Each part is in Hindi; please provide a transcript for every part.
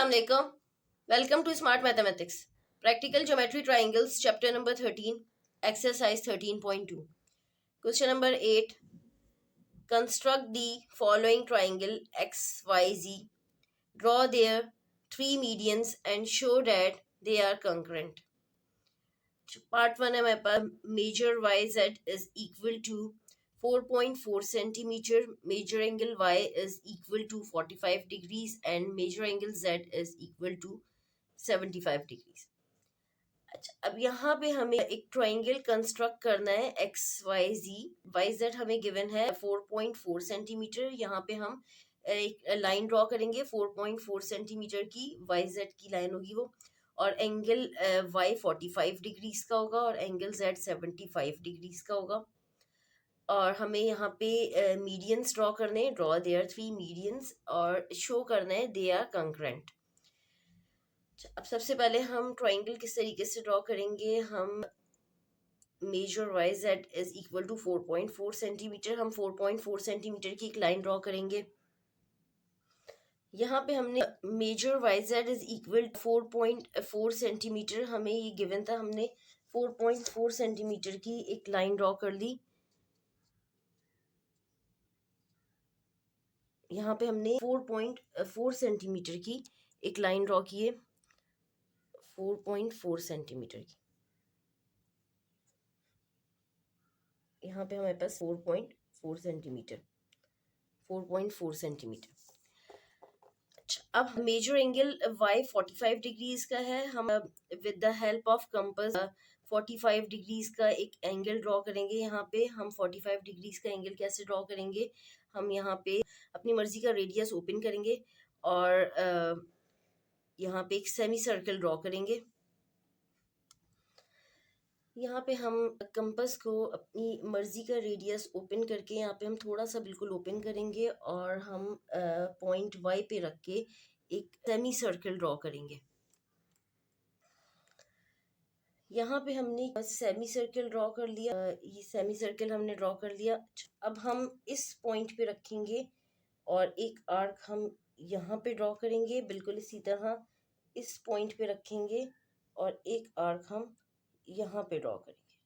अस्सलाम वालेकुम। Welcome to smart mathematics practical geometry triangles chapter number 13 exercise 13.2 question number 8 construct the following triangle XYZ draw their three medians and show that they are congruent। Part one है हमारे पास measure Y Z is equal to 4.4 centimetre measure angle Y is equal to 45 degrees and measure angle Z is equal to 75 degrees. अच्छा, अब यहाँ पे हमें एक ट्राइंगल कंस्ट्रक्ट करना है एक्स वाई जेड हमें गिवन है 4.4 सेंटीमीटर। यहाँ पे हम एक लाइन ड्रॉ करेंगे 4.4 सेंटीमीटर की, वाई जेड की लाइन होगी वो, और एंगल वाई 45 डिग्रीज का होगा और एंगल जेड 75 डिग्रीज का होगा। और हमें यहाँ पे मीडियंस ड्रॉ करने हैं, ड्रॉ देयर थ्री मीडियंस, और शो करना है दे आर कंकरेंट। अब सबसे पहले हम ट्राइंगल किस तरीके से ड्रॉ करेंगे। हम measure Y Z is equal to 4.4 centimetre, हम 4.4 सेंटीमीटर की एक लाइन ड्रॉ करेंगे। यहाँ पे हमने measure Y Z is equal 4.4 centimetre, हमें ये गिवन था, हमने 4.4 सेंटीमीटर की एक लाइन ड्रॉ कर ली। यहाँ पे हमने 4.4 सेंटीमीटर की एक लाइन ड्रॉ की है, 4.4 सेंटीमीटर की। यहाँ पे हमारे पास 4.4 सेंटीमीटर 4.4 सेंटीमीटर। अच्छा, अब मेजर एंगल y 45 डिग्रीज का है। हम with the help of compass 45 degrees का एक एंगल ड्रॉ करेंगे। यहाँ पे हम 45 डिग्रीज का एंगल कैसे ड्रॉ करेंगे, हम यहाँ पे अपनी मर्जी का रेडियस ओपन करेंगे और यहाँ पे एक सेमी सर्कल ड्रॉ करेंगे। यहाँ पे हम कंपास को अपनी मर्जी का रेडियस ओपन करके यहाँ पे हम थोड़ा सा बिल्कुल ओपन करेंगे और हम पॉइंट वाई पे रख के एक सेमी सर्कल ड्रॉ करेंगे। यहाँ पे हमने सेमी सर्कल ड्रॉ कर लिया, ये सेमी सर्कल हमने ड्रॉ कर लिया। अब हम इस पॉइंट पे रखेंगे और एक आर्क हम यहाँ पे ड्रॉ करेंगे, बिल्कुल इसी तरह इस पॉइंट पे रखेंगे और एक आर्क हम यहाँ पे ड्रॉ करेंगे।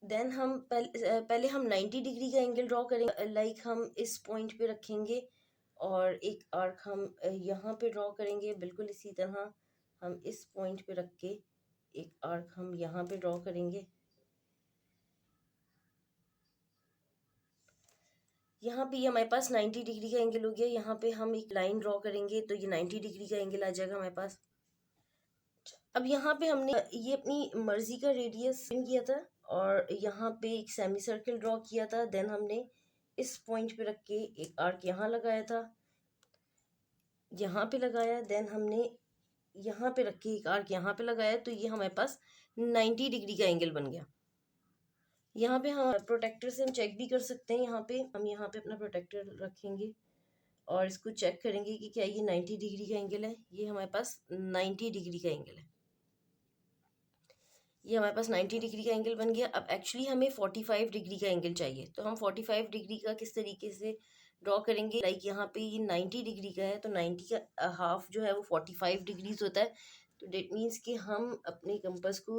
देन हम पहले हम 90 डिग्री का एंगल ड्रॉ करेंगे, लाइक हम इस पॉइंट पे रखेंगे और एक आर्क हम यहाँ पे ड्रॉ करेंगे, बिल्कुल इसी तरह हम इस पॉइंट पे रख के एक आर्क हम यहाँ पे ड्रॉ करेंगे। यहाँ पे ये हमारे पास 90 डिग्री का एंगल हो गया। यहाँ पे हम एक लाइन ड्रॉ करेंगे तो ये 90 डिग्री का एंगल आ जाएगा हमारे पास। अब यहाँ पे हमने ये अपनी मर्जी का रेडियस किया था और यहाँ पे एक सेमी सर्कल ड्रॉ किया था। देन हमने इस पॉइंट पे रख के एक आर्क यहाँ लगाया था, यहाँ पे लगाया। देन हमने यहाँ पे रख के एक आर्क यहाँ पे लगाया, तो ये हमारे पास 90 डिग्री का एंगल बन गया। यहाँ पे हम प्रोटेक्टर से हम चेक भी कर सकते हैं। यहाँ पे हम यहाँ पे अपना प्रोटेक्टर रखेंगे और इसको चेक करेंगे कि क्या ये 90 डिग्री का एंगल है। ये हमारे पास 90 डिग्री का एंगल है, ये हमारे पास 90 डिग्री का एंगल बन गया। अब एक्चुअली हमें 45 डिग्री का एंगल चाहिए, तो हम 45 डिग्री का किस तरीके से ड्रॉ करेंगे। लाइक यहाँ पे ये 90 डिग्री का है, तो 90 का हाफ जो है वो 45 डिग्रीज होता है। तो डेट मीन्स कि हम अपने कंपास को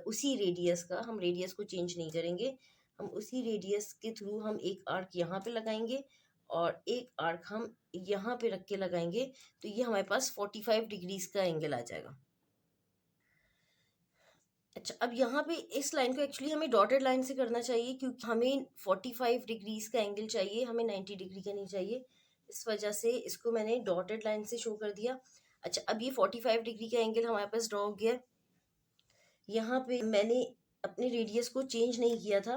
उसी रेडियस का, हम रेडियस को चेंज नहीं करेंगे, हम उसी रेडियस के थ्रू हम एक आर्क यहाँ पे लगाएंगे और एक आर्क हम यहाँ पे रख के लगाएंगे, तो ये हमारे पास 45 डिग्रीज का एंगल आ जाएगा। अच्छा, अब यहाँ पे इस लाइन को एक्चुअली हमें डॉटेड लाइन से करना चाहिए, क्योंकि हमें 45 डिग्रीज का एंगल चाहिए, हमें 90 डिग्री का नहीं चाहिए। इस वजह से इसको मैंने डॉटेड लाइन से शो कर दिया। अच्छा, अब ये 45 डिग्री का एंगल हमारे पास ड्रॉ हो गया। यहाँ पे मैंने अपने रेडियस को चेंज नहीं किया था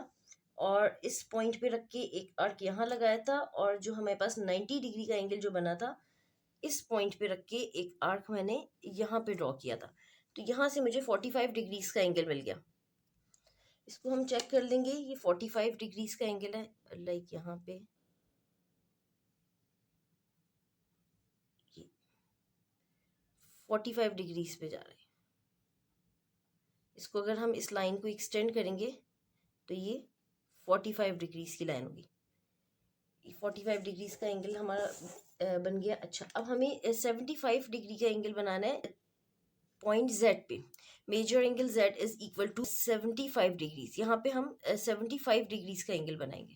और इस पॉइंट पे रख के एक आर्क यहाँ लगाया था, और जो हमारे पास 90 डिग्री का एंगल जो बना था, इस पॉइंट पे रख के एक आर्क मैंने यहाँ पे ड्रॉ किया था। तो यहाँ से मुझे 45 डिग्रीज का एंगल मिल गया। इसको हम चेक कर लेंगे, ये 45 डिग्रीज का एंगल है। लाइक यहाँ पे ये 45 डिग्रीज पे जा रहे हैं। इसको अगर हम इस लाइन को एक्सटेंड करेंगे तो ये 45 डिग्रीज की लाइन होगी। 45 डिग्रीज का एंगल हमारा बन गया। अच्छा, अब हमें 75 डिग्री का एंगल बनाना है पॉइंट जेड पे। Measure angle Z is equal to 75 degrees. यहाँ पे हम 75 डिग्रीज का एंगल बनाएंगे।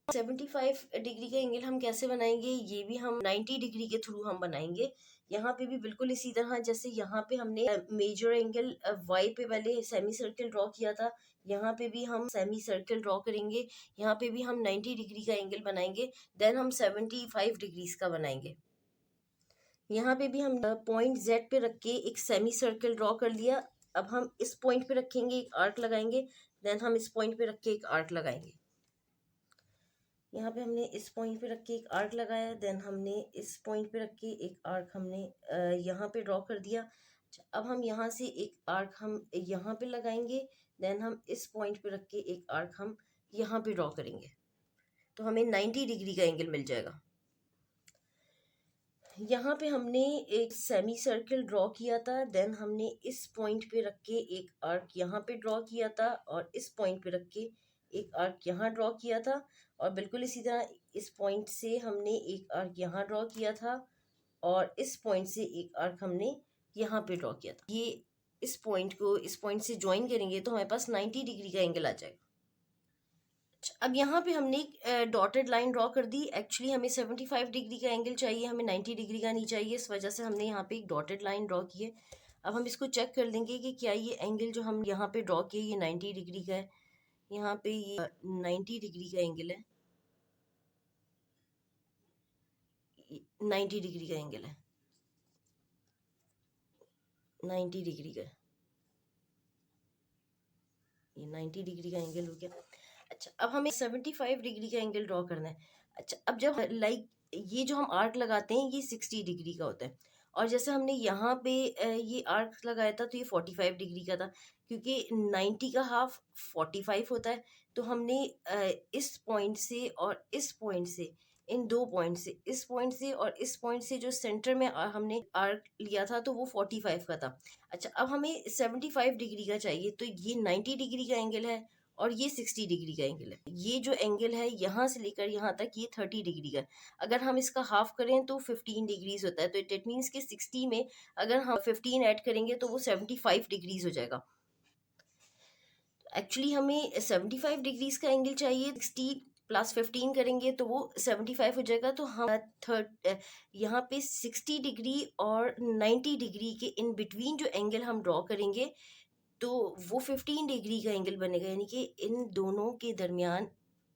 75 डिग्री का एंगल हम कैसे बनाएंगे, ये भी हम 90 डिग्री के थ्रू हम बनाएंगे। यहाँ पे भी बिल्कुल इसी तरह जैसे यहाँ पे हमने मेजर एंगल वाई पे पहले सेमी सर्कल ड्रॉ किया था, यहाँ पे भी हम सेमी सर्कल ड्रॉ करेंगे। यहाँ पे भी हम 90 डिग्री का एंगल बनाएंगे, देन हम 75 डिग्रीज का बनाएंगे। यहाँ पे भी हम पॉइंट जेड पे रख के एक सेमी सर्कल ड्रॉ कर लिया। अब हम इस पॉइंट पे रखेंगे, एक आर्क लगाएंगे, देन हम इस पॉइंट पे रख के एक आर्क लगाएंगे। यहाँ पे हमने इस पॉइंट पे रख के एक आर्क लगाया, देन हमने इस पॉइंट पे रख के एक आर्क हमने यहाँ पे ड्रॉ कर दिया। अब हम यहाँ से एक आर्क हम यहाँ पे लगाएंगे, देन हम इस पॉइंट पे रख के एक आर्क हम यहाँ पे ड्रॉ करेंगे, तो हमें 90 डिग्री का एंगल मिल जाएगा। यहाँ पे हमने एक सेमी सर्कल ड्रॉ किया था, देन हमने इस पॉइंट पे रख के एक आर्क यहाँ पे ड्रॉ किया था, और इस पॉइंट पे रख के एक आर्क यहाँ ड्रॉ किया था, और बिल्कुल इसी तरह इस पॉइंट से हमने एक आर्क यहाँ ड्रॉ किया था, और इस पॉइंट से एक आर्क हमने यहाँ पे ड्रॉ किया था। ये इस पॉइंट को इस पॉइंट से ज्वाइन करेंगे तो हमारे पास 90 डिग्री का एंगल आ जाएगा। अब यहाँ पे हमने एक डॉटेड लाइन ड्रॉ कर दी। एक्चुअली हमें 75 डिग्री का एंगल चाहिए, हमें 90 डिग्री का नहीं चाहिए, इस वजह से हमने यहाँ पे एक डॉटेड लाइन ड्रॉ की है। अब हम इसको चेक कर लेंगे कि क्या ये एंगल जो हम यहाँ पे ड्रॉ किए ये 90 डिग्री का है। यहाँ पे ये 90 डिग्री का एंगल है, 90 डिग्री का एंगल है, 90 डिग्री का, ये 90 डिग्री का एंगल हो गया। अच्छा, अब हमें 75 डिग्री का एंगल ड्रॉ करना है। अच्छा, अब जब ये जो हम आर्क लगाते हैं ये 60 डिग्री का होता है, और जैसे हमने यहाँ पे ये आर्क लगाया था तो ये 45 डिग्री का था, क्योंकि 90 का हाफ 45 होता है। तो हमने इस पॉइंट से और इस पॉइंट से, इन दो पॉइंट से, इस पॉइंट से और इस पॉइंट से जो सेंटर में हमने आर्क लिया था तो वो 45 का था। अच्छा, अब हमें 75 डिग्री का चाहिए, तो ये 90 डिग्री का एंगल है और ये 60 डिग्री का एंगल है। ये जो एंगल है यहाँ से लेकर यहाँ तक ये 30 डिग्री का है। अगर हम इसका हाफ करें तो 15 डिग्रीज होता है, तो इट मीन्स कि 60 में अगर हम 15 ऐड करेंगे तो वो 75 डिग्रीज हो जाएगा। एक्चुअली हमें 75 डिग्रीज का एंगल चाहिए, 60 प्लस 15 करेंगे तो वो 75 हो जाएगा। तो हम यहाँ पे 60 डिग्री और 90 डिग्री के इन बिटवीन जो एंगल हम ड्रॉ करेंगे तो वो 15 डिग्री का एंगल बनेगा, यानी कि इन दोनों के दरमियान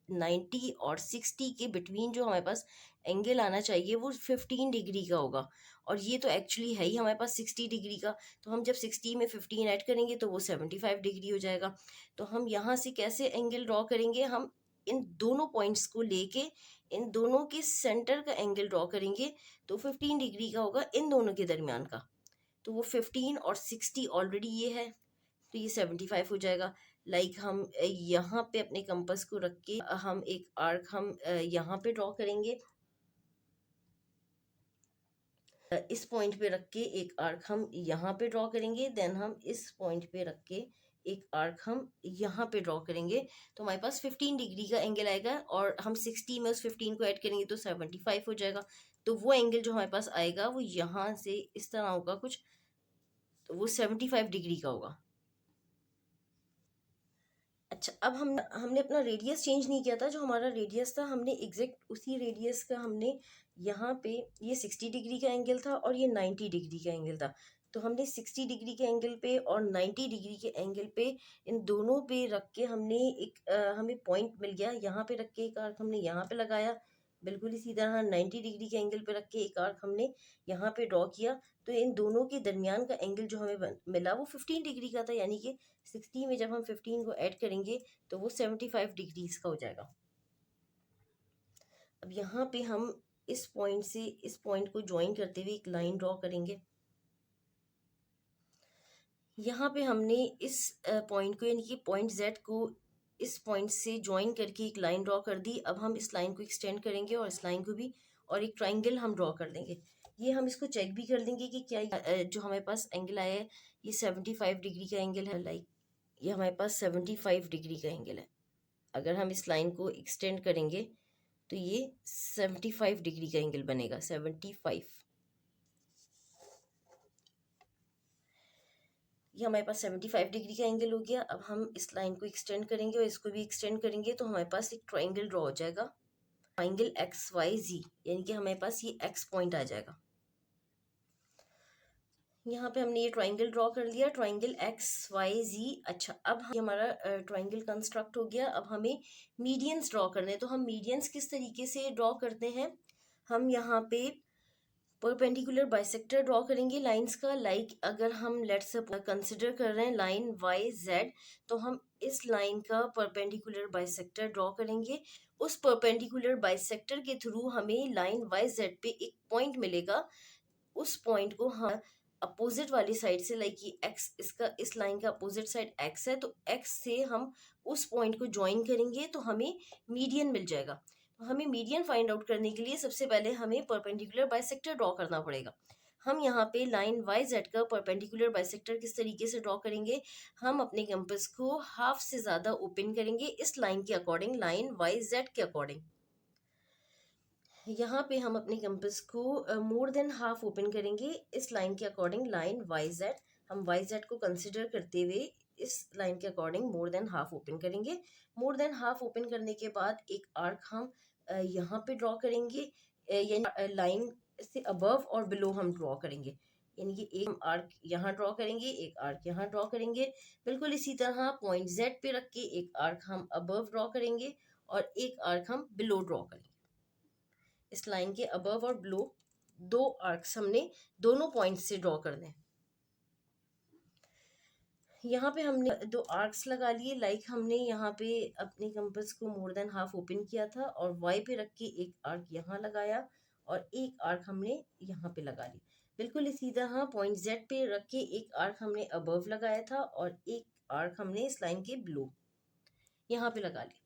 90 और 60 के बिटवीन जो हमारे पास एंगल आना चाहिए वो 15 डिग्री का होगा, और ये तो एक्चुअली है ही हमारे पास 60 डिग्री का। तो हम जब 60 में 15 ऐड करेंगे तो वो 75 डिग्री हो जाएगा। तो हम यहाँ से कैसे एंगल ड्रॉ करेंगे, हम इन दोनों पॉइंट्स को लेके इन दोनों के सेंटर का एंगल ड्रॉ करेंगे, तो 15 डिग्री का होगा इन दोनों के दरमियान का। तो वो 15 और 60 ऑलरेडी ये है, तो ये 75 हो जाएगा। हम यहाँ पे अपने कंपास को रख के हम एक आर्क हम यहाँ पे ड्रॉ करेंगे, इस पॉइंट पे रख के एक आर्क हम यहाँ पे ड्रॉ करेंगे, देन हम इस पॉइंट पे रख के एक आर्क हम यहाँ पे ड्रॉ करेंगे, तो हमारे पास 15 डिग्री का एंगल आएगा, और हम 60 में उस 15 को ऐड करेंगे तो 75 हो जाएगा। तो वो एंगल जो हमारे पास आएगा वो यहाँ से इस तरह होगा कुछ, तो वो 75 डिग्री का होगा। अच्छा, अब हमने अपना रेडियस चेंज नहीं किया था, जो हमारा रेडियस था हमने एग्जैक्ट उसी रेडियस का हमने यहाँ पे, ये 60 डिग्री का एंगल था और ये 90 डिग्री का एंगल था, तो हमने 60 डिग्री के एंगल पे और 90 डिग्री के एंगल पे इन दोनों पे रख के हमने एक हमें पॉइंट मिल गया, यहाँ पे रख के एक आर्क हमने यहाँ पे लगाया, बिल्कुल इसी तरह 90 डिग्री के एंगल पे रख के एक आर्क हमने यहाँ पे ड्रॉ किया। तो इन दोनों के दरमियान का एंगल जो हमें मिला वो 15 डिग्री का था, यानी कि 60 में जब हम 15 को ऐड करेंगे तो वो 75 डिग्रीज का हो जाएगा। अब यहाँ पे हम इस पॉइंट से इस पॉइंट को ज्वाइन करते हुए एक लाइन ड्रॉ करेंगे। यहाँ पे हमने इस पॉइंट को, यानी कि पॉइंट Z को इस पॉइंट से ज्वाइन करके एक लाइन ड्रॉ कर दी। अब हम इस लाइन को एक्सटेंड करेंगे और इस लाइन को भी, और एक ट्राइंगल हम ड्रॉ कर देंगे। ये हम इसको चेक भी कर लेंगे कि क्या जो हमारे पास एंगल आया है ये 75 डिग्री का एंगल है। ये हमारे पास 75 डिग्री का एंगल है। अगर हम इस लाइन को एक्सटेंड करेंगे तो ये 75 डिग्री का एंगल बनेगा, 75। ये हमारे पास 75 डिग्री का एंगल हो गया। अब हम इस लाइन को एक्सटेंड करेंगे और इसको भी एक्सटेंड करेंगे तो हमारे पास एक ट्राइंगल ड्रॉ हो जाएगा, ट्राइंगल एक्स वाई जी, यानी कि हमारे पास ये एक्स पॉइंट आ जाएगा। यहाँ पे हमने ये ट्राइंगल ड्रॉ कर लिया, ट्राइंगल एक्स वाई जी। अच्छा, अब हमारा ट्राइंगल कंस्ट्रक्ट हो गया। अब हमें मीडियंस ड्रॉ करने हैं। तो हम मीडियंस किस तरीके से ड्रॉ करते हैं, हम यहाँ पे परपेंडिकुलर बाइसेक्टर ड्रॉ करेंगे लाइंस का। लाइक अगर हम लेट्स कंसिडर कर रहे हैं लाइन वाई जेड, तो हम इस लाइन का परपेंडिकुलर बाइसेक्टर ड्रॉ करेंगे। उस परपेंडिकुलर बाइसेक्टर के थ्रू हमें लाइन वाई जेड पे एक पॉइंट मिलेगा। उस पॉइंट को हम अपोजिट वाली साइड से, लाइक ये एक्स, इसका इस लाइन का अपोजिट साइड एक्स है, तो एक्स से हम उस पॉइंट को ज्वाइन करेंगे तो हमें मीडियन मिल जाएगा। तो हमें मीडियन फाइंड आउट करने के लिए सबसे पहले हमें परपेंडिकुलर बाइसेक्टर ड्रॉ करना पड़ेगा। हम यहाँ पे लाइन वाई जेड का परपेंडिकुलर बाइसेक्टर किस तरीके से ड्रॉ करेंगे, हम अपने कंपास को हाफ से ज़्यादा ओपन करेंगे इस लाइन के अकॉर्डिंग, लाइन वाई जेड के अकॉर्डिंग। यहाँ पे हम अपने कंपास को मोर देन हाफ ओपन करेंगे इस लाइन के अकॉर्डिंग, लाइन वाई जेड। हम वाई जेड को कंसिडर करते हुए इस लाइन के according more than half open करेंगे। मोर देन हाफ ओपन करने के बाद एक आर्क हम यहाँ पे ड्रॉ करेंगे, यानी लाइन से अबव और बिलो हम ड्रॉ करेंगे। यानी कि एक आर्क यहाँ ड्रॉ करेंगे, एक आर्क यहाँ ड्रॉ करेंगे। बिल्कुल इसी तरह पॉइंट जेड पे रख के एक आर्क हम अबव ड्रॉ करेंगे और एक आर्क हम बिलो ड्रॉ करेंगे। इस लाइन के अबव और बिलो दो आर्क्स हमने दोनों पॉइंट्स से ड्रॉ करने हैं। यहाँ पे हमने दो आर्क्स लगा लिए। लाइक हमने यहाँ पे अपने कंपास को मोर देन हाफ ओपन किया था और वाई पे रख के एक आर्क यहाँ लगाया और एक आर्क हमने यहाँ पे लगा लिया। बिल्कुल इसी तरह पॉइंट जेड पे रख के एक आर्क हमने अबव लगाया था और एक आर्क हमने इस लाइन के बिलो यहाँ पे लगा लिया।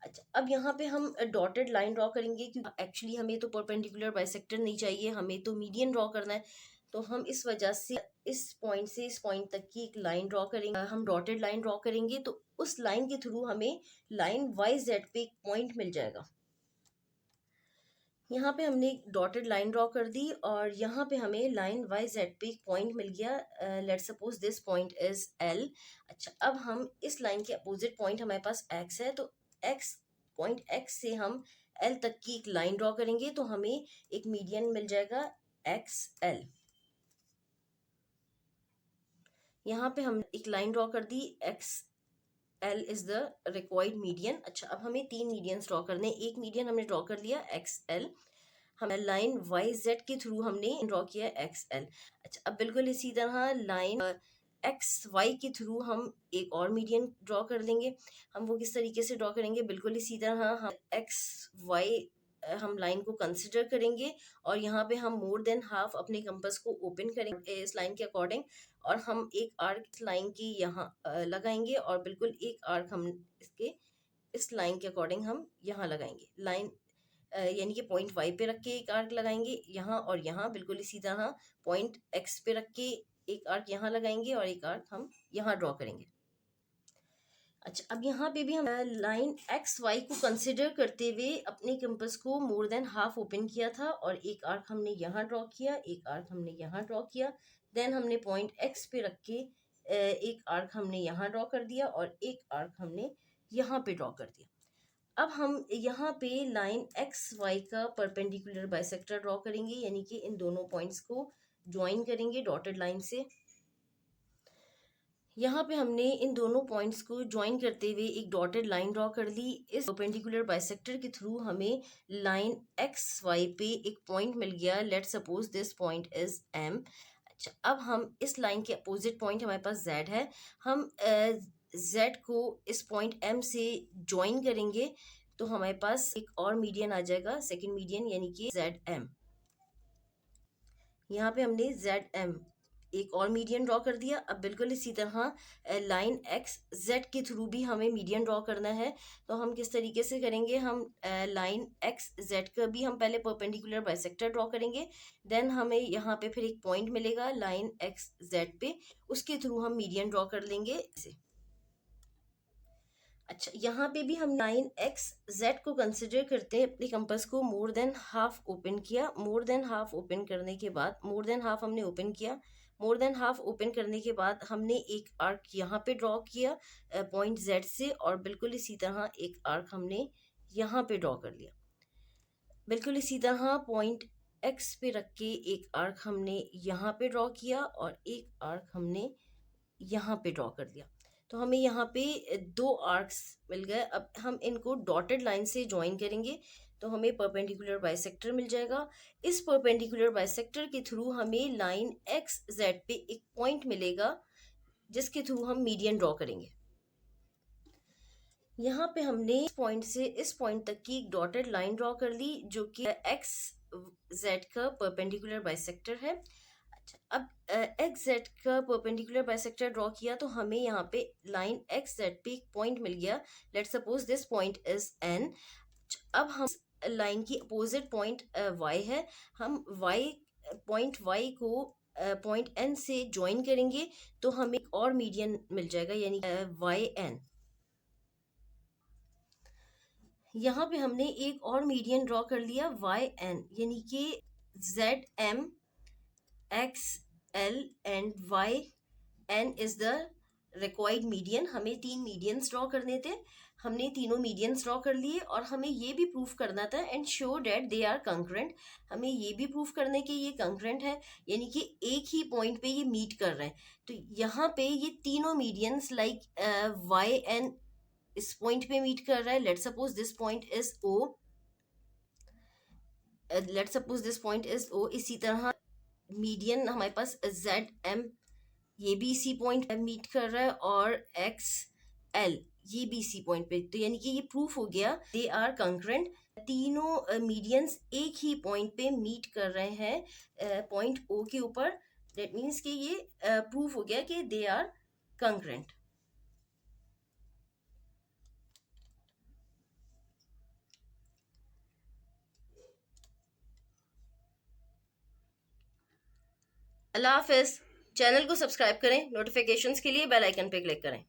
अच्छा, अब यहाँ पे हम डॉटेड लाइन ड्रॉ करेंगे क्योंकि एक्चुअली हमें तो परपेंडिकुलर बाइसेक्टर नहीं चाहिए, हमें तो मीडियन ड्रॉ करना है। तो हम इस वजह से इस पॉइंट से इस पॉइंट तक की एक लाइन ड्रॉ करेंगे। हम डॉटेड लाइन ड्रॉ करेंगे तो उस लाइन के थ्रू हमें लाइन वाई जेड पे एक पॉइंट मिल जाएगा। यहाँ पे हमने एक डॉटेड लाइन ड्रॉ कर दी और यहाँ पे हमें लाइन वाई जेड पे एक पॉइंट मिल गया। Let's suppose this point is L. अच्छा, अब हम इस लाइन के अपोजिट पॉइंट हमारे पास एक्स है, तो एक्स पॉइंट एक्स से हम एल तक की एक लाइन ड्रॉ करेंगे तो हमें एक मीडियन मिल जाएगा एक्स एल। यहाँ पे हम एक लाइन ड्रॉ कर दी, X L is the required median. अच्छा, अब हमें तीन मीडियंस ड्रॉ करने। एक मीडियन हमने ड्रॉ कर लिया एक्स एल, हमें लाइन वाई जेड के थ्रू हमने ड्रॉ किया एक्स एल। अच्छा, अब बिल्कुल इसी तरह लाइन एक्स वाई के थ्रू हम एक और मीडियन ड्रॉ कर लेंगे। हम वो किस तरीके से ड्रॉ करेंगे, बिल्कुल इसी तरह हम एक्स वाई हम लाइन को कंसिडर करेंगे और यहाँ पे हम मोर देन हाफ अपने कंपास को ओपन करेंगे इस लाइन के अकॉर्डिंग और हम एक आर्क इस लाइन की यहाँ लगाएंगे और बिल्कुल एक आर्क हम इसके इस लाइन के अकॉर्डिंग हम यहाँ लगाएंगे। लाइन यानी कि पॉइंट वाई पे रख के एक आर्क लगाएंगे यहाँ और यहाँ। बिल्कुल इसी तरह पॉइंट एक्स पे रख के एक आर्क यहाँ लगाएंगे और एक आर्क हम यहाँ ड्रॉ करेंगे। अच्छा, अब यहाँ पे भी हम लाइन एक्स वाई को कंसिडर करते हुए अपने कंपास को मोर देन हाफ ओपन किया था और एक आर्क हमने यहाँ ड्रॉ किया, एक आर्क हमने यहाँ ड्रॉ किया। देन हमने पॉइंट एक्स पे रख के एक आर्क हमने यहाँ ड्रॉ कर दिया और एक आर्क हमने यहाँ पे ड्रॉ कर दिया। अब हम यहाँ पे लाइन एक्स वाई का परपेंडिकुलर बाइसेक्टर ड्रॉ करेंगे, यानी कि इन दोनों पॉइंट्स को ज्वाइन करेंगे डॉटेड लाइन से। यहाँ पे हमने इन दोनों पॉइंट्स को ज्वाइन करते हुए एक डॉटेड लाइन ड्रॉ कर ली। इस परपेंडिकुलर बाइसेक्टर के थ्रू हमें लाइन एक्स वाई पे एक पॉइंट मिल गया। Let suppose this point is M. अच्छा, अब हम इस लाइन के अपोजिट पॉइंट हमारे पास जेड है, हम जेड को इस पॉइंट एम से ज्वाइन करेंगे तो हमारे पास एक और मीडियन आ जाएगा, सेकेंड मीडियन, यानी कि जेड एम। यहाँ पे हमने जेड एम एक और मीडियन ड्रॉ कर दिया। अब बिल्कुल इसी तरह लाइन एक्स जेड के थ्रू भी हमें मीडियन ड्रॉ करना है। तो हम किस तरीके से करेंगे, हम लाइन एक्स जेड का भी हम पहले परपेंडिकुलर बाइसेक्टर ड्रॉ करेंगे। देन हमें यहाँ पे फिर एक पॉइंट मिलेगा लाइन एक्स जेड पे, उसके थ्रू हम मीडियन ड्रॉ कर लेंगे इसे। अच्छा, यहाँ पे भी हम 9xz को कंसिडर करते हैं। अपने कंपास को मोर देन हाफ ओपन किया, मोर देन हाफ ओपन करने के बाद, मोर देन हाफ हमने ओपन किया, मोर देन हाफ ओपन करने के बाद हमने एक आर्क यहाँ पे ड्रॉ किया पॉइंट z से, और बिल्कुल इसी तरह एक आर्क हमने यहाँ पे ड्रॉ कर लिया। बिल्कुल इसी तरह पॉइंट x पे रख के एक आर्क हमने यहाँ पे ड्रॉ किया और एक आर्क हमने यहाँ पे ड्रॉ कर दिया। तो हमें यहाँ पे दो आर्क्स मिल गए। अब हम इनको डॉटेड लाइन से ज्वाइन करेंगे तो हमें परपेंडिकुलर बाइसेक्टर मिल जाएगा। इस परपेंडिकुलर बाइसेक्टर के थ्रू हमें लाइन एक्स जेड पे एक पॉइंट मिलेगा जिसके थ्रू हम मीडियन ड्रॉ करेंगे। यहाँ पे हमने इस पॉइंट से इस पॉइंट तक की एक डॉटेड लाइन ड्रॉ कर ली जो कि एक्स जेड का परपेंडिकुलर बाइसेक्टर है। अब एक्स जेड का परपेंडिकुलर बाइसेक्टर ड्रॉ किया तो हमें यहाँ पे लाइन एक्स जेड पे एक पॉइंट मिल गया। Let's suppose this point is an. अब हम लाइन की अपोजिट पॉइंट वाई है, हम पॉइंट वाई को पॉइंट एन से ज्वाइन करेंगे तो हमें एक और मीडियन मिल जाएगा, यानी वाई एन। यहाँ पे हमने एक और मीडियन ड्रॉ कर लिया वाई एन, यानी कि Z M X L and Y N is the required median. हमें 3 मीडियंस ड्रॉ करने थे, हमने तीनों मीडियंस ड्रॉ कर लिए और हमें ये भी प्रूफ करना था and show that they are concurrent. हमें ये भी प्रूफ करने के ये कंकरेंट है, यानी कि एक ही पॉइंट पे ये मीट कर रहे हैं। तो यहाँ पे ये तीनों मीडियंस लाइक वाई एन इस पॉइंट पे मीट कर रहा है। Let's suppose this point is O, let's suppose this point is O. इसी तरह मीडियन हमारे पास जेड एम, ये भी इसी पॉइंट पे मीट कर रहा है, और एक्स एल ये भी इसी पॉइंट पे। तो यानी कि ये प्रूफ हो गया दे आर कंकरेंट। तीनों मीडियंस एक ही पॉइंट पे मीट कर रहे हैं पॉइंट ओ के ऊपर। दैट मीन्स कि ये प्रूफ हो गया कि दे आर कंकरेंट। अल्लाह हाफिज। चैनल को सब्सक्राइब करें, नोटिफिकेशंस के लिए बेल आइकन पे क्लिक करें।